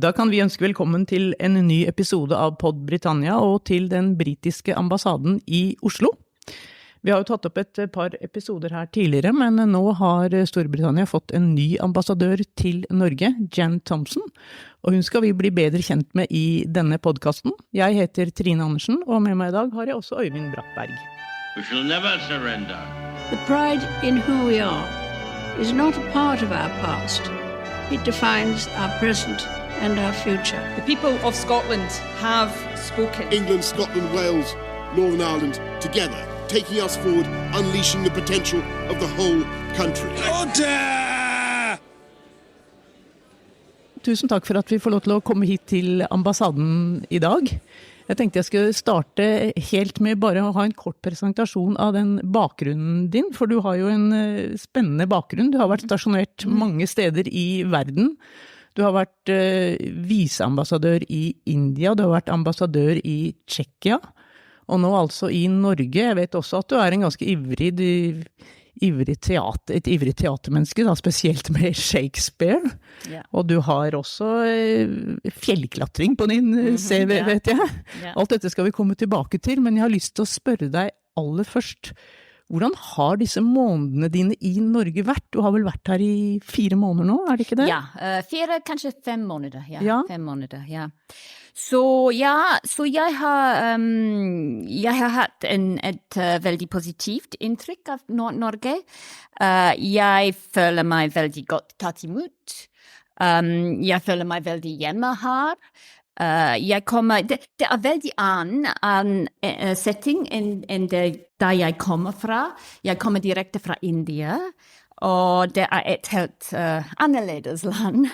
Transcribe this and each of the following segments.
Da kan vi ønske velkommen til en ny episode av Storbritannia og til den britiske ambassaden i Oslo. Vi har jo tatt opp et par episoder her tidligere, men nå har Storbritannia fått en ny ambassadør til Norge, Thompson, og hun skal vi bli bedre kjent med i denne podcasten. Jeg heter Trine Andersen, og med meg i dag har jeg også Øivind Bratberg. We shall never surrender. The pride in who we are is not a part of our past. It defines our present and our future. The people of Scotland have spoken. England, Scotland, Wales, Northern Ireland, together, taking us forward, unleashing the potential of the whole country. Order! Tusen takk for at vi får lov til å komme hit til ambassaden i dag. Jeg tenkte jeg skulle starte helt med bare å ha en kort presentasjon av den bakgrunnen din, for du har jo en spennende bakgrunn. Du har vært stasjonert mange steder i verden. Du har vært viseambassadør i India, du har vært ambassadør i Tsjekkia, og nå altså i Norge. Jeg vet også at du er en ganske et ivrig teatermenneske, da, spesielt med Shakespeare. Yeah. Og du har også fjellklatring på din CV, vet jeg. Yeah. Alt dette skal vi komme tilbake til, men jeg har lyst til å spørre deg aller først. Hvordan har disse månedene dine i Norge vært? Du har vel vært her i 4 måneder nå, er det ikke det? Ja, 4, kanskje 5 måneder. Ja, 5 måneder, ja. Så jeg har hatt et veldig positivt inntrykk av Norge. Jeg føler meg veldig godt tatt imot. Jeg føler meg veldig hjemme her. Det veldig annen setting enn der jeg kommer fra. Jeg kommer direkte fra India, og det et helt annerledes land.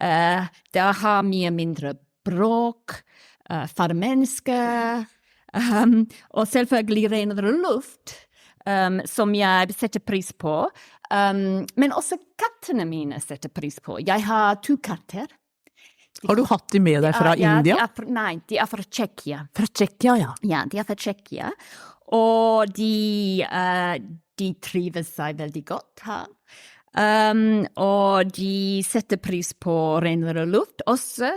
Det har mye mindre bråk, færre mennesker, og selvfølgelig renere luft, som jeg setter pris på. Men også kattene mine setter pris på. Jeg har 2 katter. Har du hatt de med deg fra India? Nei, de fra Tsjekkia. Fra Tsjekkia, ja. Ja, de fra Tsjekkia. Og de trives seg veldig godt her. Og de setter pris på renere luft også,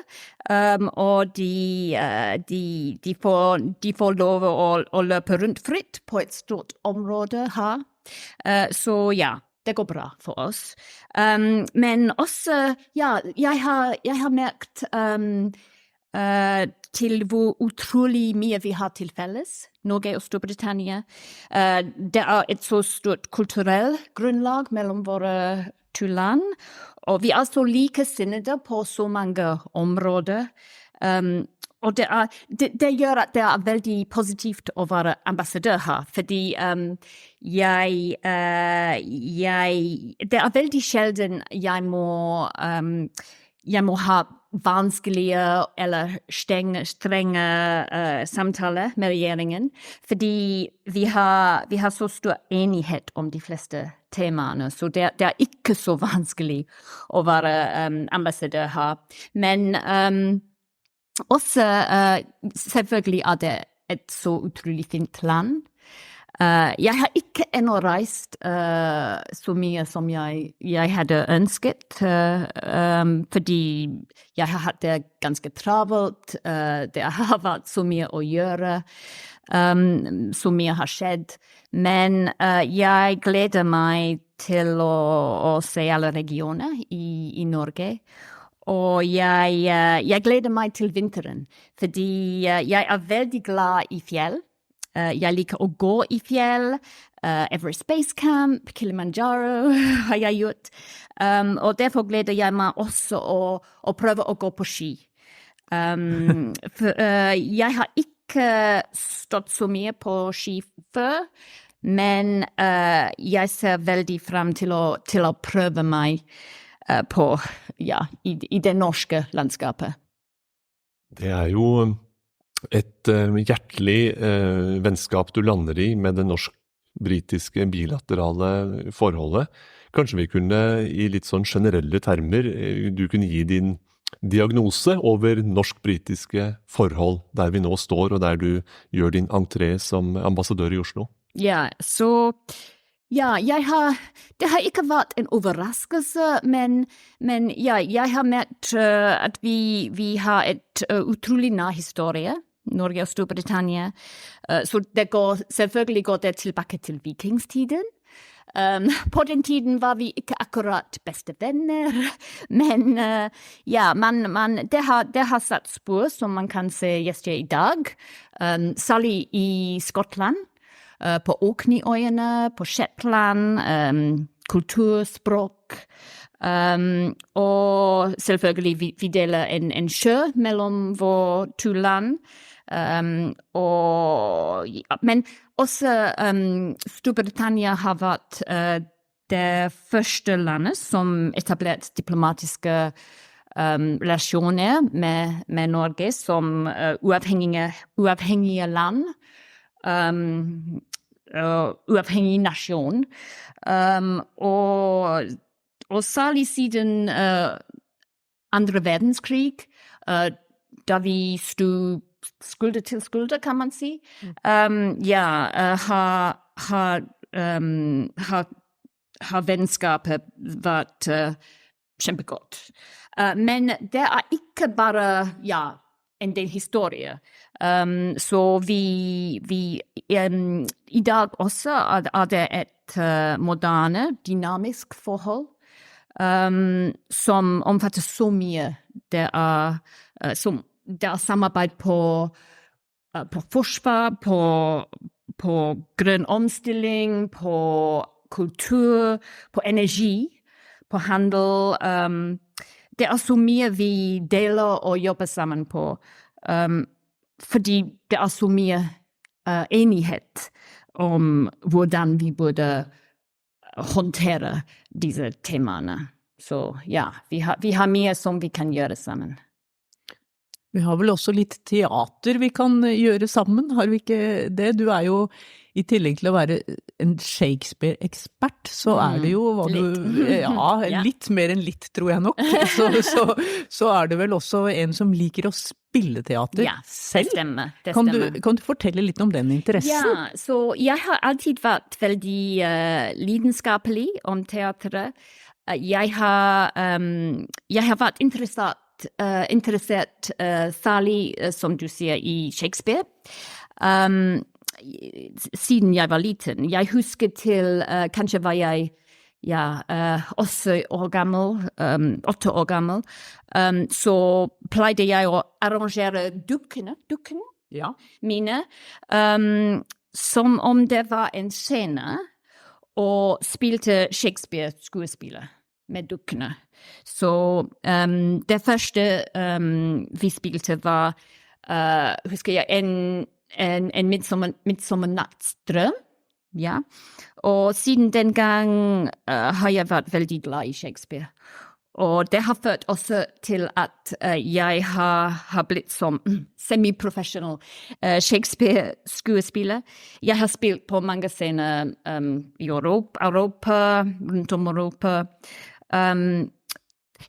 og de får lov å løpe rundt fritt på et stort område her. Så ja, det går bra for oss. Men også, ja, jeg har merket til hvor utrolig mye vi har til felles, Norge og Storbritannia. Det et så stort kulturelt grunnlag mellom våre 2 land, og vi så likesinnede på så mange områder. Og det gjør at det veldig positivt å være ambassadør her, fordi det veldig sjelden jeg må ha vanskelige eller strenge samtaler med regjeringen, fordi vi har så stor enighet om de fleste temaene, så det ikke så vanskelig å være ambassadør her. Men også selvfølgelig det et så utrolig fint land. Jeg har ikke ennå reist så mye som jeg hadde ønsket, fordi jeg har hatt det ganske travelt, det har vært så mye å gjøre, så mye har skjedd, men jeg gleder meg til å se alle regioner i Norge. Og jeg gleder meg til vinteren, fordi jeg veldig glad i fjell. Jeg liker å gå i fjell, Everest Base Camp, Kilimanjaro har jeg gjort. Og derfor gleder jeg meg også å prøve å gå på ski. Jeg har ikke stått så mye på ski før, men jeg ser veldig frem til å prøve meg på, i det norske landskapet. Det jo et hjertelig vennskap du lander i med det norsk-britiske bilaterale forholdet. Kanskje vi kunne i litt sånn generelle termer, du kunne gi din diagnose over norsk-britiske forhold der vi nå står og der du gjør din entré som ambassadør i Oslo? Ja, så Ja, det har ikke vært en overraskelse, men ja, jeg har møtt at vi har et utrolig nær historie, Norge og Storbritannia, så selvfølgelig går det tilbake til vikingstiden. På den tiden var vi ikke akkurat beste venner, men ja, det har satt spor som man kan se i dag, særlig i Skottland, på Orkneyøyene, på Shetland, kulturspråk, og selvfølgelig vi deler en sjø mellom våre to land, men også Storbritannia har vært det første landet som etablerte diplomatiske relasjoner med Norge som uavhengige land, uavhengig nasjon, og særlig siden andre verdenskrig, da vi stod skulder til skulder, kan man si, har vennskapet vært kjempegodt. Men det ikke bare, en del historie. Så vi i dag også det et moderne, dynamisk forhold, som omfatter så mye. Det samarbeid på forsvar, på grønn omstilling, på kultur, på energi, på handel. Det så mye vi deler og jobber sammen på, fordi det så mye enighet om hvordan vi burde håndtere disse temaene. Så ja, vi har mye som vi kan gjøre sammen. Vi har vel også litt teater vi kan gjøre sammen, har vi ikke det? Du jo, i tillegg til å være en Shakespeare-ekspert, så det jo hva litt mer enn litt, tror jeg nok. Så det vel også en som liker å spille teater selv. Det stemmer. Kan du fortelle litt om den interessen? Ja, så jeg har alltid vært veldig lidenskapelig om teateret. Jeg har vært interessert særlig, som du sier, i Shakespeare. Siden jeg var liten. Jeg husker til, kanskje var jeg 8 år gammel, så pleide jeg å arrangere dukkene mine, som om det var en scene, og spilte Shakespeare-skuespiller med dukkene. Så det første vi spilte var, husker jeg, en midtsommernattsdrøm, og siden den gang har jeg vært veldig glad i Shakespeare. Og det har ført også til at jeg har blitt som semi-professional Shakespeare-skuespiller. Jeg har spilt på mange scener i Europa, rundt om Europa.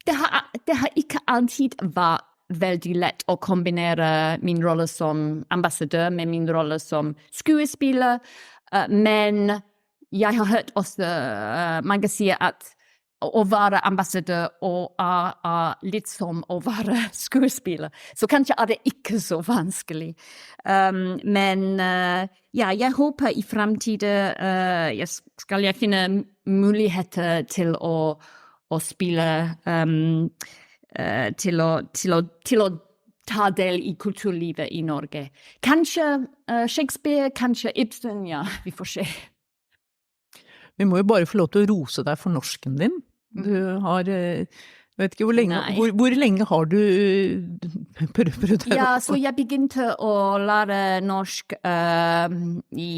Det har ikke alltid vært veldig lett å kombinere min rolle som ambassadør med min rolle som skuespiller, men jeg har hørt også mange sier at å være ambassadør og litt som å være skuespiller. Så kanskje det ikke så vanskelig. Men jeg håper i fremtiden skal jeg finne muligheter til å spille, til å ta del i kulturlivet i Norge. Kanskje Shakespeare, kanskje Ibsen, vi får se. Vi må jo bare få lov til å rose deg for norsken din. Du har, vet ikke hvor lenge har du prøvd? Ja, så jeg begynte å lære norsk i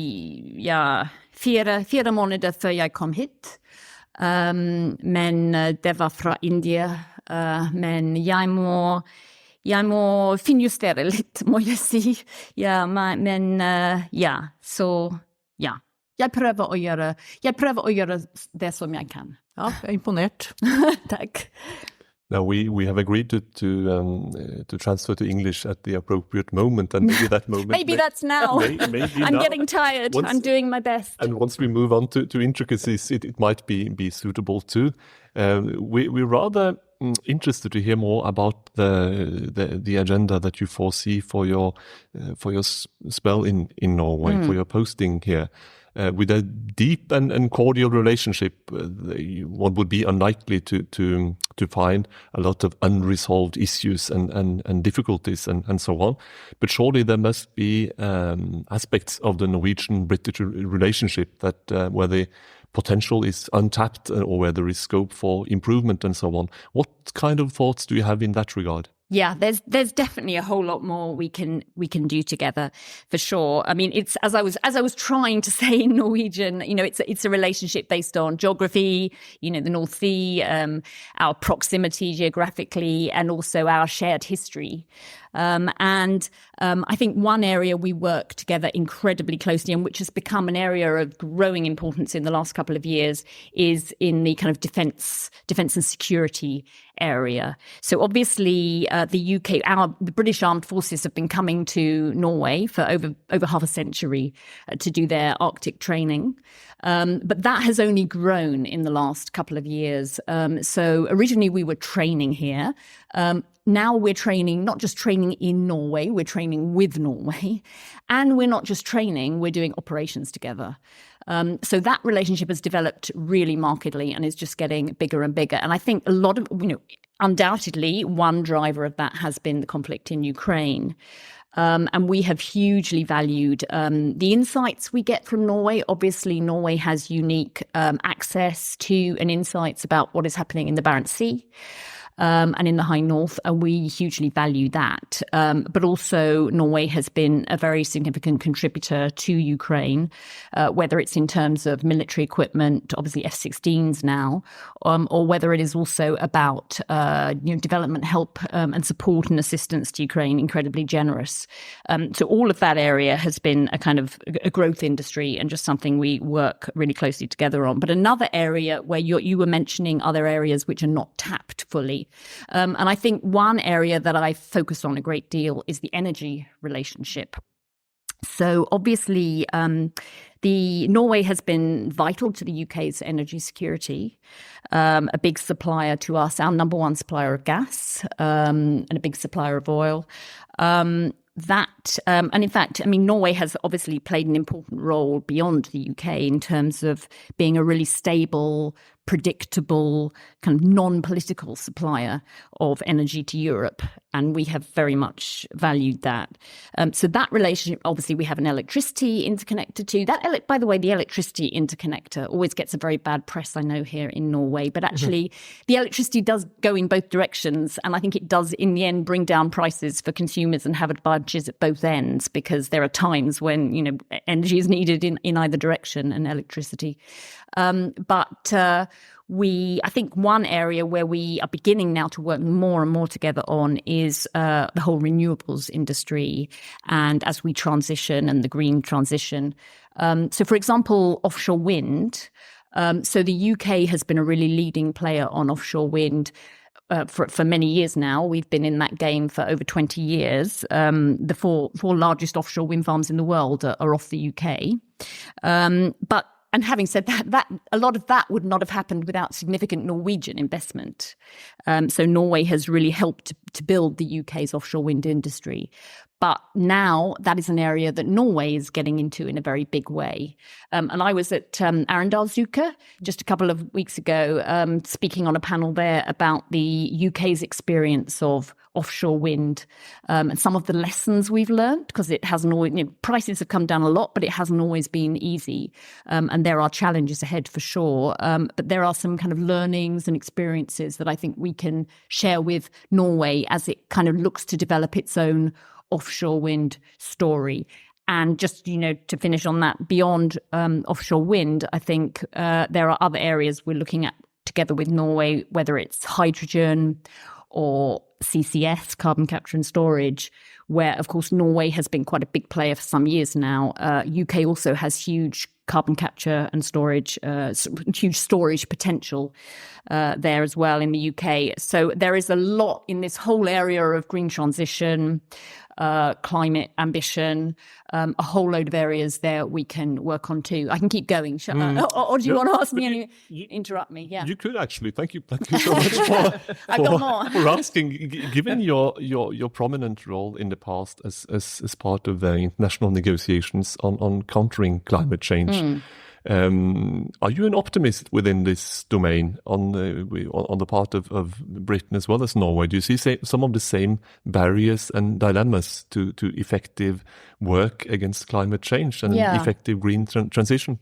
4 måneder før jeg kom hit. Men det var fra India. Men jeg må finjustere litt, må jeg si. Jeg prøver å gjøre det som jeg kan. Ja, jeg imponert. Takk. Now we have agreed to transfer to English at the appropriate moment, and maybe that moment. Maybe that's now. Maybe I'm now. getting tired. I'm doing my best. And once we move on to intricacies, it might be suitable too. We're rather interested to hear more about the agenda that you foresee for your spell in Norway, for your posting here. With a deep and cordial relationship, one would be unlikely to find a lot of unresolved issues and difficulties and so on. But surely there must be aspects of the Norwegian-British relationship that where the potential is untapped or where there is scope for improvement and so on. What kind of thoughts do you have in that regard? Yeah, there's definitely a whole lot more we can do together, for sure. I mean, it's as I was trying to say in Norwegian, it's a relationship based on geography, the North Sea, our proximity geographically, and also our shared history. I think one area we work together incredibly closely, and which has become an area of growing importance in the last couple of years, is in the kind of defence and security area. So obviously, the UK, the British Armed Forces have been coming to Norway for over half a century to do their Arctic training. But that has only grown in the last couple of years. So originally we were training here. Now we're training, not just training in Norway, we're training with Norway. And we're not just training, we're doing operations together. So that relationship has developed really markedly and is just getting bigger and bigger. And I think a lot of, undoubtedly, one driver of that has been the conflict in Ukraine. And we have hugely valued the insights we get from Norway. Obviously, Norway has unique access to and insights about what is happening in the Barents Sea. And in the High North, and we hugely value that. But also, Norway has been a very significant contributor to Ukraine, whether it's in terms of military equipment, obviously F-16s now, or whether it is also about development help and support and assistance to Ukraine, incredibly generous. So all of that area has been a kind of a growth industry and just something we work really closely together on. But another area where you were mentioning other areas which are not tapped fully. And I think one area that I focus on a great deal is the energy relationship. So obviously, Norway has been vital to the UK's energy security, a big supplier to us, our number one supplier of gas, and a big supplier of oil. And in fact, Norway has obviously played an important role beyond the UK in terms of being a really stable, predictable, kind of non-political supplier of energy to Europe. And we have very much valued that. So that relationship, obviously, we have an electricity interconnector too. That, by the way, the electricity interconnector always gets a very bad press, I know, here in Norway. But actually, the electricity does go in both directions. And I think it does, in the end, bring down prices for consumers and have advantages at both ends, because there are times when, energy is needed in either direction, and electricity. I think one area where we are beginning now to work more and more together on is the whole renewables industry, and as we transition and the green transition. So, for example, offshore wind. So the UK has been a really leading player on offshore wind for many years now. We've been in that game for over 20 years. The four largest offshore wind farms in the world are off the UK. And having said that a lot of that would not have happened without significant Norwegian investment. So Norway has really helped to build the UK's offshore wind industry. But now that is an area that Norway is getting into in a very big way. And I was at Arendalsuka just a couple of weeks ago, speaking on a panel there about the UK's experience of offshore wind and some of the lessons we've learned, because it hasn't always, prices have come down a lot, but it hasn't always been easy. And there are challenges ahead for sure. But there are some kind of learnings and experiences that I think we can share with Norway as it kind of looks to develop its own offshore wind story. And just, to finish on that, beyond offshore wind, I think there are other areas we're looking at together with Norway, whether it's hydrogen or CCS, carbon capture and storage, where, of course, Norway has been quite a big player for some years now. UK also has huge carbon capture and storage, huge storage potential there as well in the UK. So there is a lot in this whole area of green transition, climate ambition, a whole load of areas there we can work on too. I can keep going. Or do you want to ask me interrupt me? Yeah. You could actually. Thank you so much for asking. Given your prominent role in the past as part of the international negotiations on countering climate change, are you an optimist within this domain on the part of Britain as well as Norway? Do you see some of the same barriers and dilemmas to effective work against climate change and effective green transition?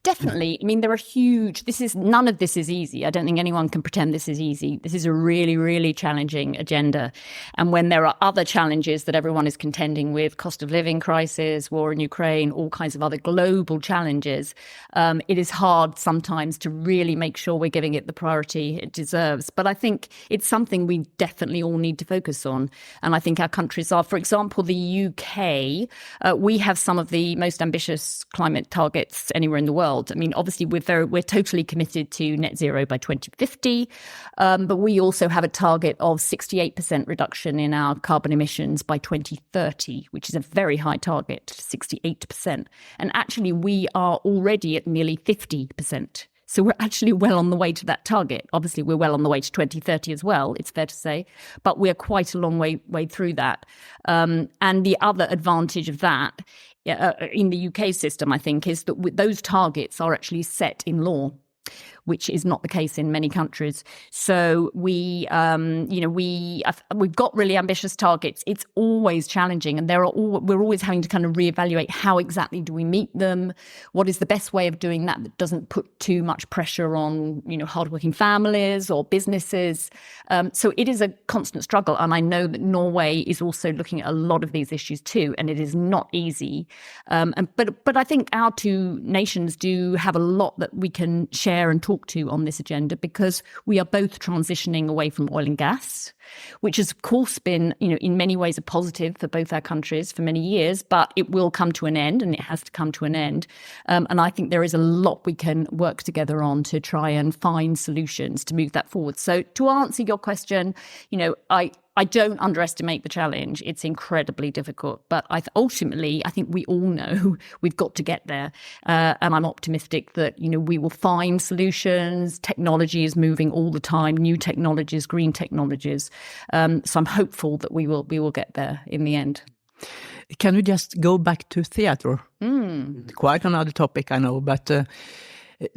Definitely. I mean, there are huge, none of this is easy. I don't think anyone can pretend this is easy. This is a really, really challenging agenda. And when there are other challenges that everyone is contending with, cost of living crisis, war in Ukraine, all kinds of other global challenges, it is hard sometimes to really make sure we're giving it the priority it deserves. But I think it's something we definitely all need to focus on. And I think our countries are, for example, the UK, we have some of the most ambitious climate targets anywhere in the world. I mean, obviously, we're totally committed to net zero by 2050, but we also have a target of 68% reduction in our carbon emissions by 2030, which is a very high target, 68%. And actually, we are already at nearly 50%. So we're actually well on the way to that target. Obviously, we're well on the way to 2030 as well, it's fair to say, but we're quite a long way through that. And the other advantage of that in the UK system, I think, is that those targets are actually set in law, which is not the case in many countries. So we've got really ambitious targets. It's always challenging, and we're always having to kind of reevaluate how exactly do we meet them. What is the best way of doing that doesn't put too much pressure on hardworking families or businesses. So it is a constant struggle, and I know that Norway is also looking at a lot of these issues too, and it is not easy. But I think our two nations do have a lot that we can share and talk to on this agenda, because we are both transitioning away from oil and gas, which has of course been, in many ways a positive for both our countries for many years, but it will come to an end, and it has to come to an end. And I think there is a lot we can work together on to try and find solutions to move that forward. So to answer your question, I don't underestimate the challenge. It's incredibly difficult. But ultimately, I think we all know we've got to get there. And I'm optimistic that, we will find solutions. Technology is moving all the time, new technologies, green technologies. So I'm hopeful that we will get there in the end. Can we just go back to theatre? Quite another topic, I know, but...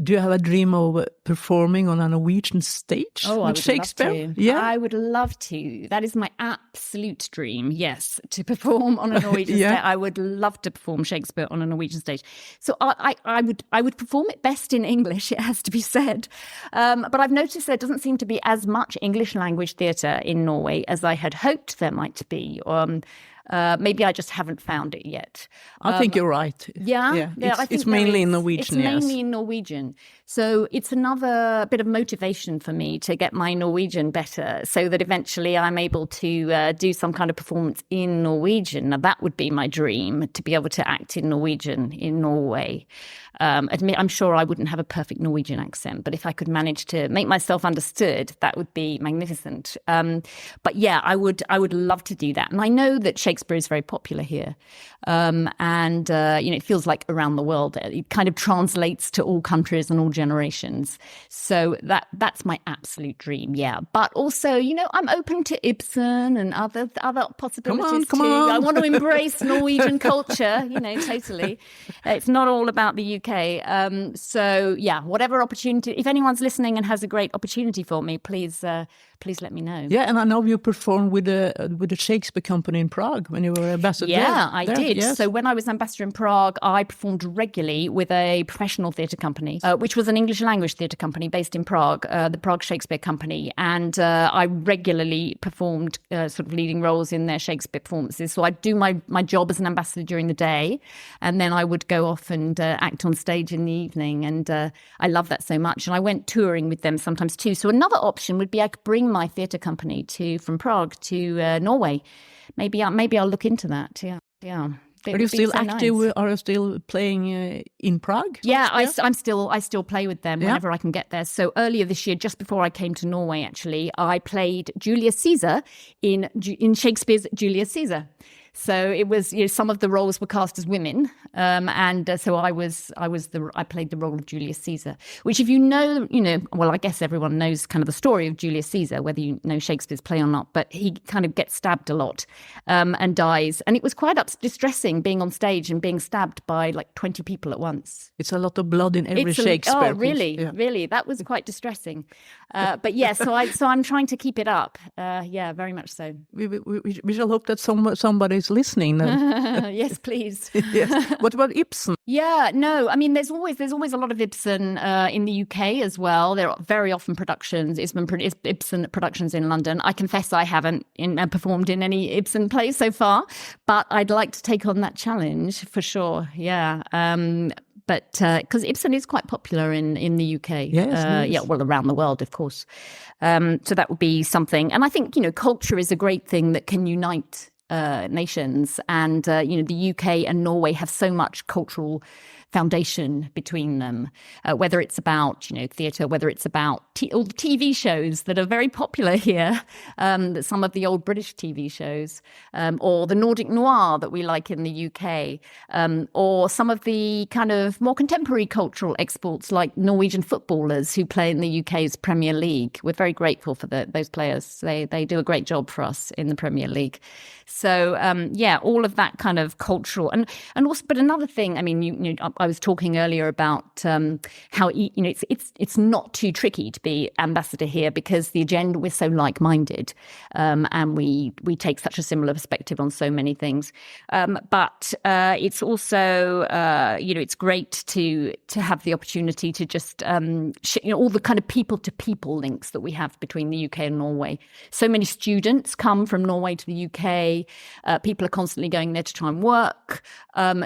do you have a dream of performing on a Norwegian stage with Shakespeare? Love to. Yeah, I would love to. That is my absolute dream. Yes, to perform on a Norwegian stage. I would love to perform Shakespeare on a Norwegian stage. So I would perform it best in English. It has to be said, but I've noticed there doesn't seem to be as much English language theatre in Norway as I had hoped there might be. Maybe I just haven't found it yet. I think you're right. Yeah. It's mainly in Norwegian. It's mainly in Norwegian. So it's another bit of motivation for me to get my Norwegian better, so that eventually I'm able to do some kind of performance in Norwegian. Now that would be my dream, to be able to act in Norwegian in Norway. I'm sure I wouldn't have a perfect Norwegian accent, but if I could manage to make myself understood, that would be magnificent. But yeah, I would love to do that. And I know that Shakespeare is very popular here. It feels like around the world. It kind of translates to all countries and all generations. So that's my absolute dream, yeah. But also, I'm open to Ibsen and other possibilities come too. on. I want to embrace Norwegian culture, totally. It's not all about the UK. So yeah, whatever opportunity, if anyone's listening and has a great opportunity for me, please let me know. Yeah, and I know you performed with the Shakespeare-kompani in Prague when you were ambassador. Yeah, I did. Yes. So when I was ambassador in Prague, I performed regularly with a professional theatre company, which was an English language theatre company based in Prague, the Prague Shakespeare-kompani. And I regularly performed sort of leading roles in their Shakespeare performances. So I'd do my job as an ambassador during the day, and then I would go off and act on stage in the evening. And I love that so much. And I went touring with them sometimes too. So another option would be I could bring my theatre company from Prague to Norway. Maybe I'll look into that. Yeah. It Are you would be still so active? nice. Are you still playing in Prague? Yeah, I still play with them whenever I can get there. So earlier this year, just before I came to Norway, actually, I played Julius Caesar in Shakespeare's Julius Caesar. So it was, some of the roles were cast as women, and so I played the role of Julius Caesar. Which, if you know, well, I guess everyone knows kind of the story of Julius Caesar, whether you know Shakespeare's play or not. But he kind of gets stabbed a lot and dies, and it was quite distressing being on stage and being stabbed by like 20 people at once. It's a lot of blood in every Shakespeare. Oh, really? Yeah. Really? That was quite distressing. But yeah, so I'm trying to keep it up. Yeah, very much so. We shall hope that somebody's listening then. Yes, please. Yes. What about Ibsen? Yeah, no, I mean, there's always a lot of Ibsen in the UK as well. There are very often Ibsen productions in London. I confess I haven't performed in any Ibsen plays so far, but I'd like to take on that challenge for sure. Yeah. But because Ibsen is quite popular in the UK. Yes, yeah, well, around the world, of course. So that would be something. And I think, culture is a great thing that can unite nations, and the UK and Norway have so much cultural foundation between them, whether it's about theatre, whether it's about all the TV shows that are very popular here, some of the old British TV shows, or the Nordic noir that we like in the UK, or some of the kind of more contemporary cultural exports like Norwegian footballers who play in the UK's Premier League. We're very grateful for those players. They do a great job for us in the Premier League. So yeah, all of that kind of cultural and also, but another thing, I mean, I was talking earlier about how it's not too tricky to be ambassador here because the agenda, we're so like-minded, and we take such a similar perspective on so many things. But it's also it's great to have the opportunity to just all the kind of people-to-people links that we have between the UK and Norway. So many students come from Norway to the UK. People are constantly going there to try and work.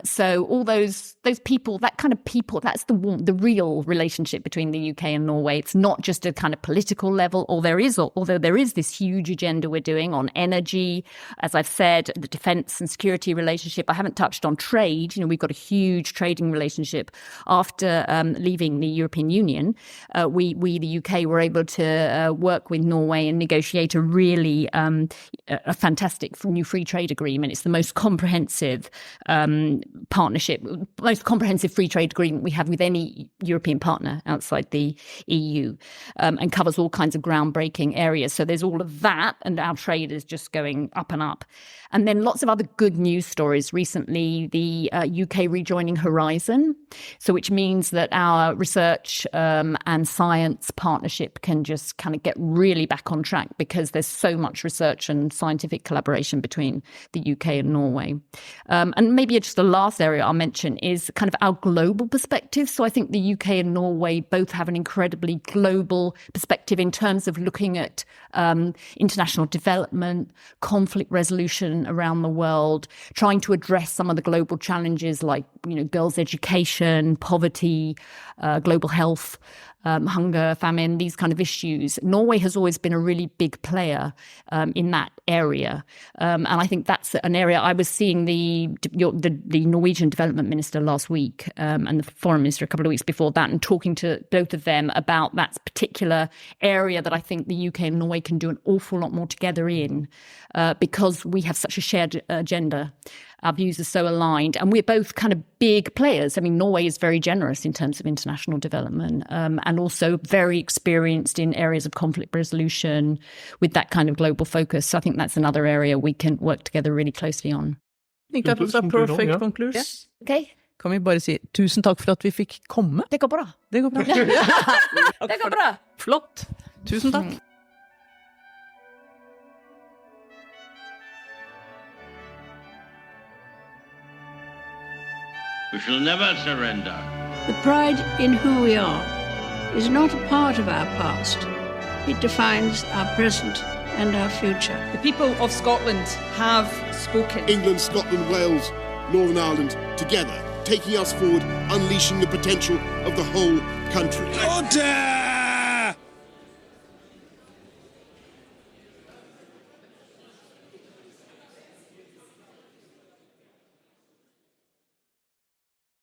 So all those people, that kind of people, that's the real relationship between the UK and Norway. It's not just a kind of political level, although there is this huge agenda we're doing on energy, as I've said, the defence and security relationship. I haven't touched on trade. We've got a huge trading relationship. After leaving the European Union, we the UK were able to work with Norway and negotiate a really a fantastic new free trade agreement. It's the most comprehensive partnership, most comprehensive free trade agreement we have with any European partner outside the EU, and covers all kinds of groundbreaking areas. So there's all of that, and our trade is just going up and up. And then lots of other good news stories. Recently, the UK rejoining Horizon, so which means that our research and science partnership can just kind of get really back on track because there's so much research and scientific collaboration between the UK and Norway. And maybe just the last area I'll mention is kind of our global perspective. So I think the UK and Norway both have an incredibly global perspective in terms of looking at international development, conflict resolution around the world, trying to address some of the global challenges like, girls' education, poverty, global health, hunger, famine, these kind of issues. Norway has always been a really big player in that area. And I think that's an area. I was seeing the Norwegian development minister last week and the foreign minister a couple of weeks before that, and talking to both of them about that particular area that I think the UK and Norway can do an awful lot more together in because we have such a shared agenda. Our views are so aligned, and we're both kind of big players. I mean, Norway is very generous in terms of international development, and also very experienced in areas of conflict resolution with that kind of global focus. So I think that's another area we can work together really closely on. I think that was a perfect conclusion. Yes. Okay. Kan vi bare si tusen takk for at vi fikk komme? Det går bra. Det går bra. Det går bra. Flott. Tusen takk. We shall never surrender. The pride in who we are is not a part of our past. It defines our present and our future. The people of Scotland have spoken. England, Scotland, Wales, Northern Ireland, together, taking us forward, unleashing the potential of the whole country. Order!